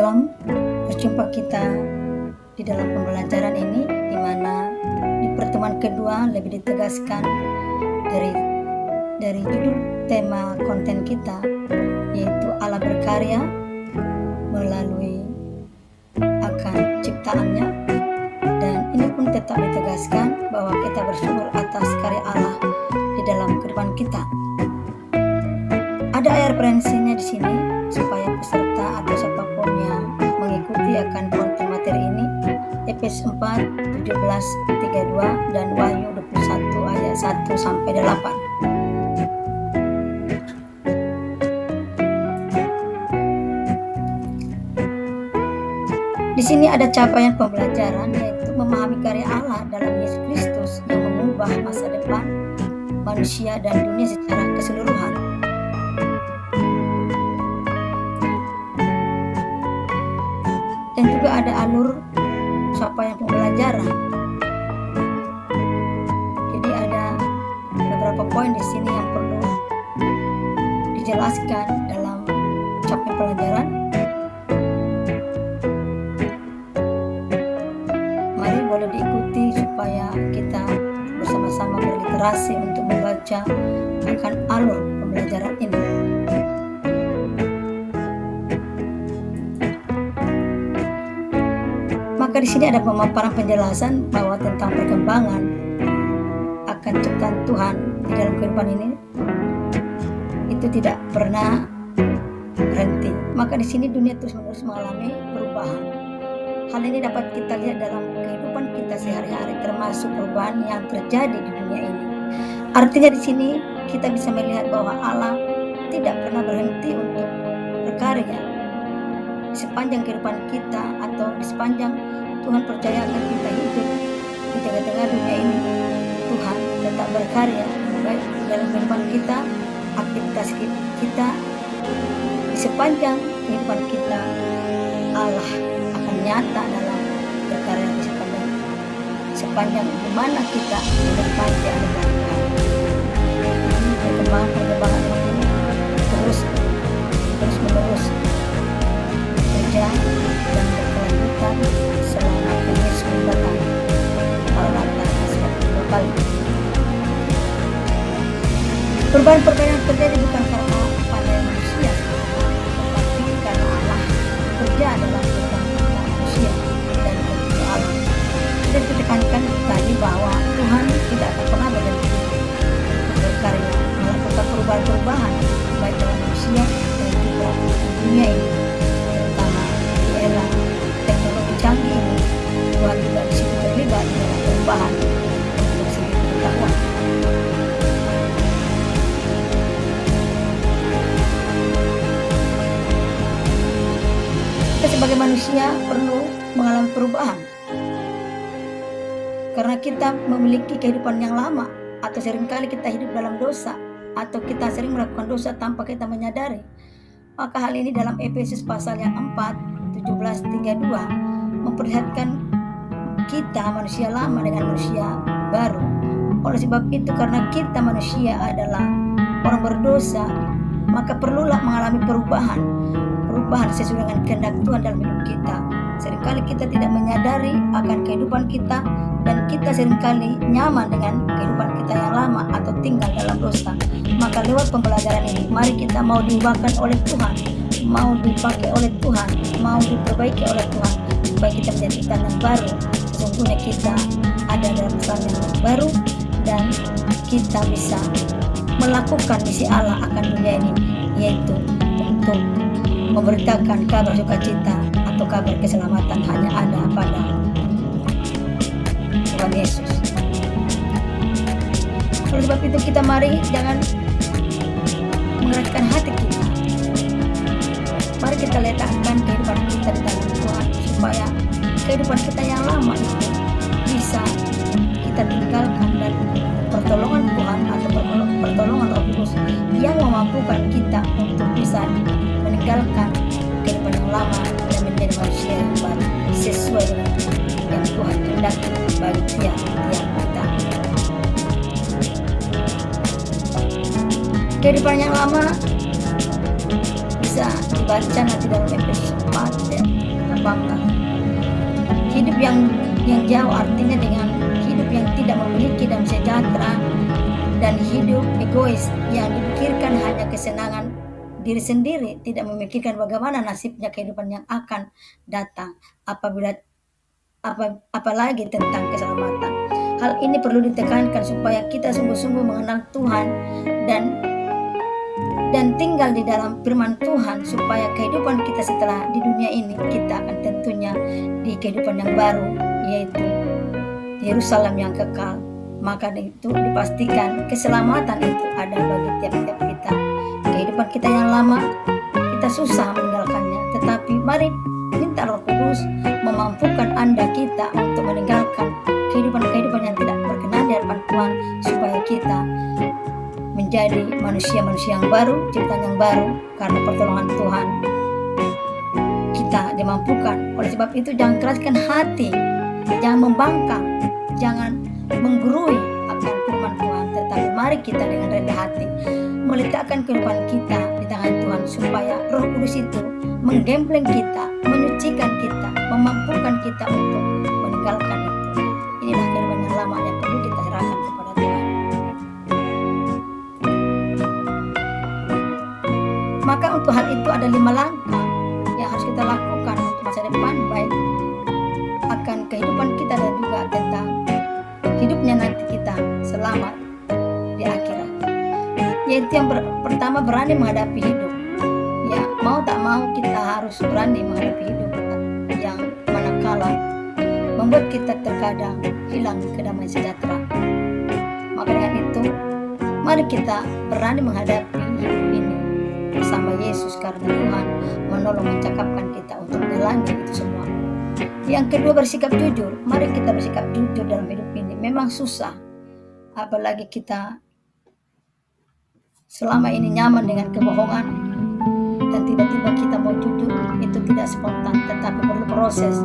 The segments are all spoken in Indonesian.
Salam berjumpa kita di dalam pembelajaran ini, di mana di pertemuan kedua lebih ditegaskan dari judul tema konten kita, yaitu Allah berkarya melalui akan ciptaannya, dan ini pun tetap ditegaskan bahwa kita bersyukur atas karya Allah di dalam kehidupan kita. Ada ayat referensinya di sini supaya peserta atau siapapun yang mengikuti akan konten materi ini, Efesus 4, 17, 32 dan Wahyu 21 ayat 1 sampai 8. Di sini ada capaian pembelajaran, yaitu memahami karya Allah dalam Yesus Kristus yang mengubah masa depan manusia dan dunia secara keseluruhan. Dan juga ada alur capaian pembelajaran. Jadi ada beberapa poin di sini yang perlu dijelaskan dalam capaian pelajaran. Mari boleh diikuti supaya kita bersama-sama berliterasi untuk membaca akan alur pembelajaran ini. Maka di sini ada pemaparan penjelasan bahwa tentang perkembangan akan ciptaan Tuhan di dalam kehidupan ini itu tidak pernah berhenti. Maka di sini dunia terus-menerus mengalami perubahan. Hal ini dapat kita lihat dalam kehidupan kita sehari-hari, termasuk perubahan yang terjadi di dunia ini. Artinya di sini kita bisa melihat bahwa Allah tidak pernah berhenti untuk berkarya di sepanjang kehidupan kita, atau di sepanjang Tuhan percayakan kita hidup di tengah-tengah dunia ini. Tuhan tetap berkarya baik dalam kehidupan kita, aktivitas kita, di sepanjang kehidupan kita. Allah akan nyata dalam berkarya di sepanjang dimana kita berpajak dengan Tuhan. Perkembangan ini terus menerus bekerja dan berkelanjutan selama Yesus mendatang Maranatha dua kali. Perubahan-perubahan yang terjadi bukan karena pandai manusia, tetapi karena Allah bekerja dalam kehidupan kita manusia dan kehidupan Allah. Kita ditekankan tadi bahwa Tuhan tidak akan pernah berhenti untuk berkarya, melakukan perubahan-perubahan baik dalam manusia dan juga di dunia ini, terutama di era teknologi canggih ini. Tuhan juga di situ terlibat dalam perubahan untuk segi pengetahuan. Kita sebagai manusia perlu mengalami perubahan karena kita memiliki kehidupan yang lama, atau seringkali kita hidup dalam dosa, atau kita sering melakukan dosa tanpa kita menyadari. Maka hal ini dalam Efesus pasal yang 4, 17, 32 memperlihatkan kita manusia lama dengan manusia baru. Oleh sebab itu, karena kita manusia adalah orang berdosa, maka perlulah mengalami perubahan sesuai dengan kehendak Tuhan dalam hidup kita. Seringkali kita tidak menyadari akan kehidupan kita, dan kita seringkali nyaman dengan kehidupan kita yang lama atau tinggal dalam dosa. Maka lewat pembelajaran ini, mari kita mau diubahkan oleh Tuhan, mau dipakai oleh Tuhan, mau diperbaiki oleh Tuhan, supaya kita menjadi insan yang baru. Sesungguhnya kita ada dalam pesan yang baru, dan kita bisa melakukan misi Allah akan dunia ini, yaitu untuk memberitakan kabar sukacita atau kabar keselamatan hanya ada pada Tuhan Yesus. Oleh sebab itu, kita mari jangan mengeraskan hati kita. Mari kita letakkan kehidupan kita di dalam Tuhan, supaya kehidupan kita yang lama itu bisa kita tinggalkan, dan pertolongan Tuhan atau pertolongan Roh Kudus yang memampukan kita untuk bisa meninggalkan kehidupan yang lama dan menjadi manusia yang baru sesuai dengan yang Tuhan kehendaki bagi tiap-tiap kita. Kehidupan yang lama bisa dibaca nanti dalam Efesus 4 dan 18. Hidup yang jauh artinya dengan hidup yang tidak memiliki damai sejahtera dan hidup egois yang dipikirkan hanya kesenangan diri sendiri, tidak memikirkan bagaimana nasibnya kehidupan yang akan datang apalagi tentang keselamatan. Hal ini perlu ditekankan supaya kita sungguh-sungguh mengenal Tuhan dan tinggal di dalam firman Tuhan, supaya kehidupan kita setelah di dunia ini kita akan tentunya di kehidupan yang baru, yaitu Yerusalem yang kekal. Maka itu dipastikan keselamatan itu ada bagi tiap-tiap kita. Kehidupan kita yang lama kita susah meninggalkannya, tetapi mari minta Roh Kudus memampukan kita untuk meninggalkan kehidupan yang tidak berkenan di hadapan Tuhan, supaya kita menjadi manusia-manusia yang baru, ciptaan yang baru karena pertolongan Tuhan. Kita dimampukan. Oleh sebab itu jangan keraskan hati, jangan membangkang, jangan menggurui akan firman Tuhan, tetapi mari kita dengan rendah hati meletakkan kehidupan kita di tangan Tuhan, supaya Roh Kudus itu menggembleng kita, menyucikan kita, memampukan kita untuk meninggalkan itu. Inilah kehidupan yang lama yang perlu kita serahkan kepada Tuhan. Maka untuk hal itu ada 5 langkah yang harus kita lakukan untuk masa depan, baik akan kehidupan kita dan juga tentang hidupnya nanti kita selamat di akhirat. Yaitu yang pertama, berani menghadapi hidup. Ya, mau tak mau kita harus berani menghadapi hidup yang manakala membuat kita terkadang hilang kedamaian sejahtera. Maka dengan itu, mari kita berani menghadapi hidup ini bersama Yesus, karena Tuhan menolong mencakapkan kita untuk menjalani itu semua. Yang kedua, bersikap jujur. Mari kita bersikap jujur dalam hidup ini. Memang susah, apalagi kita selama ini nyaman dengan kebohongan, dan tiba-tiba kita mau jujur, itu tidak spontan, tetapi perlu proses.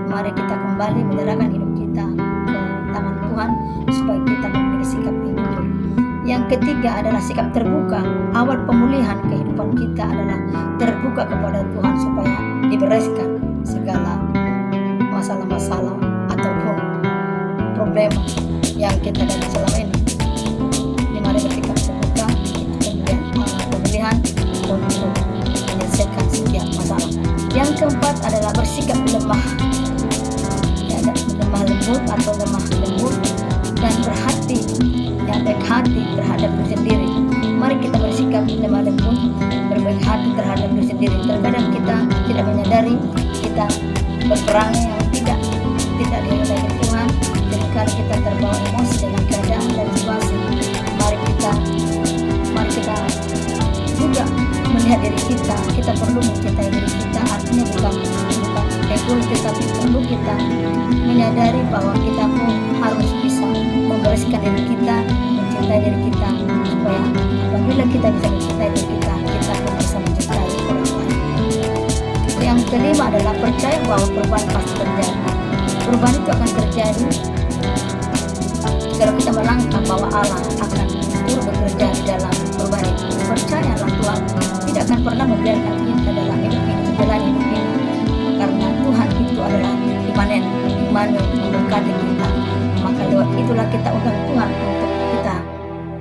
Mari kita kembali menyerahkan hidup kita ke tangan Tuhan, supaya kita memiliki sikap yang jujur. Yang ketiga adalah sikap terbuka. Awal pemulihan kehidupan kita adalah terbuka kepada Tuhan, supaya dibereskan segala masalah-masalah ataupun problem yang kita hadapi selama ini. Mari bersikap terbuka, kemudian pemulihan untuk menyelesaikan setiap masalah. Yang keempat adalah bersikap lemah, lemah lembut atau lemah lembut dan berhati, yang baik hati terhadap diri sendiri. Mari kita bersikap lemah lembut, berbaik hati terhadap diri sendiri. Terkadang kita tidak menyadari kita berperangai yang tidak dihendaki Tuhan, ketika kita terbawa emosi dengan keadaan dan situasi. Mari kita juga melihat diri kita. Kita perlu mencintai diri kita. Artinya bukan egois, tetapi perlu kita menyadari bahwa kita pun harus bisa membereskan diri kita, mencintai diri kita, supaya apabila kita bisa mencintai diri kita, kita pun bisa mencintai orang lain. Yang kelima adalah percaya bahwa perubahan pasti terjadi. Perubahan itu akan terjadi kalau kita melangkah bahwa Allah akan turut bekerja di dalam perubahan itu. Percayalah, Tuhan tidak akan pernah membiarkan kita dalam hidup ini, menjalani hidup ini, karena Tuhan itu adalah Immanuel, memberkati kita. Maka lewat itulah kita undang Tuhan untuk kita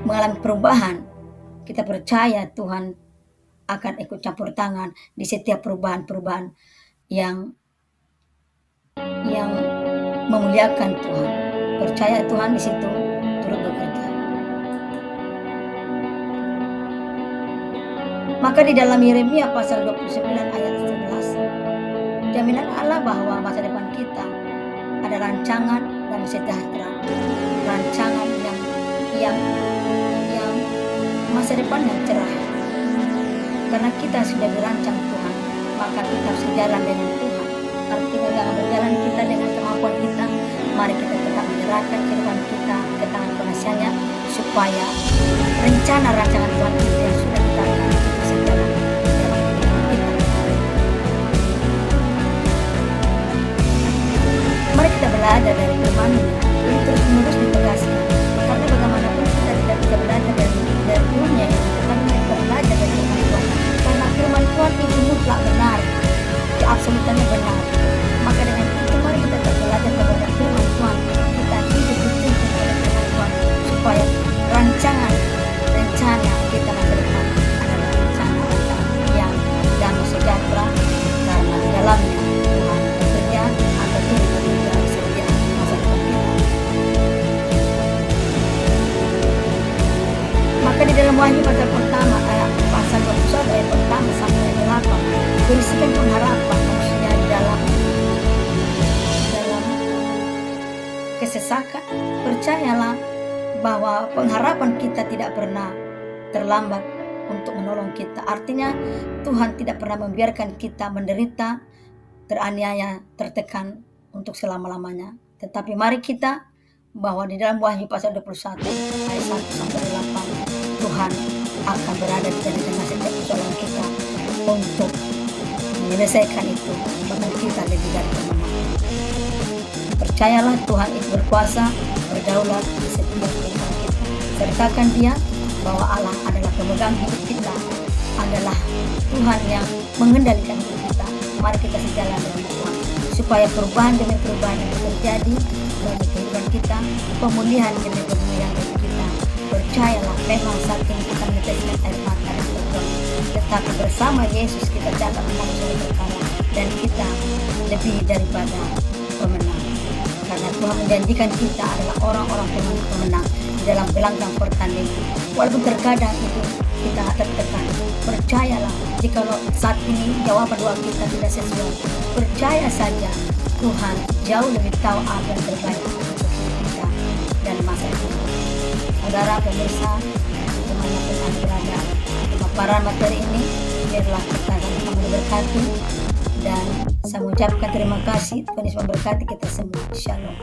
mengalami perubahan. Kita percaya Tuhan akan ikut campur tangan di setiap perubahan-perubahan yang memuliakan Tuhan. Percaya Tuhan di situ turut bekerja. Maka di dalam Yeremia pasal 29 ayat 11, jaminan Allah bahwa masa depan kita ada rancangan dan sejahtera, rancangan yang masa depan yang cerah. Karena kita sudah dirancang Tuhan, maka kita harus jalan dengan Tuhan. Artinya jangan berjalan kita dengan kemampuan kita. Mari kita tetap menyerahkan kehidupan kita ke tangan penasihatnya, supaya rencana rancangan Tuhan kita yang sudah kita alami itu sejalan dalam kehidupan kita. Mari kita belajar dari firman-Nya, ini terus-menerus ditegaskan. Karena bagaimanapun kita tidak bisa belajar dari dunia ini, tetapi kita belajar dari firman Tuhan. Karena firman Tuhan rasakan. Percayalah bahwa pengharapan kita tidak pernah terlambat untuk menolong kita. Artinya Tuhan tidak pernah membiarkan kita menderita, teraniaya, tertekan untuk selama-lamanya. Tetapi mari kita bahwa di dalam Wahyu pasal 21 ayat 1 sampai 8 Tuhan akan berada di tengah-tengah setiap persoalan kita untuk menyelesaikan itu, bahkan kita lebih dari pemenang. Percayalah Tuhan itu berkuasa, berdaulat di setiap kehidupan kita. Sertakan Dia bahwa Allah adalah pemegang hidup kita, adalah Tuhan yang mengendalikan hidup kita. Mari kita sejalan dengan Tuhan, supaya perubahan demi perubahan yang terjadi bagi kehidupan kita, pemulihan demi pemulihan bagi kita. Percayalah, memang saat ini kita meneteskan air mata dan berjuang, tetapi bersama Yesus kita dapat menang suatu perkara, dan kita lebih daripada pemenang. Karena Tuhan menjanjikan kita adalah orang-orang pemenang di dalam gelanggang pertandingan. Walaupun terkadang itu kita tertekan, percayalah jika saat ini jawaban doa kita tidak sesuai, percaya saja Tuhan jauh lebih tahu apa yang terbaik untuk kita dan masa depan. Saudara pemirsa, dimanapun Anda berada, pemaparan materi ini biarlah kita sama-sama diberkati, dan saya mengucapkan terima kasih. Tuhan Yesus memberkati kita semua. Shalom.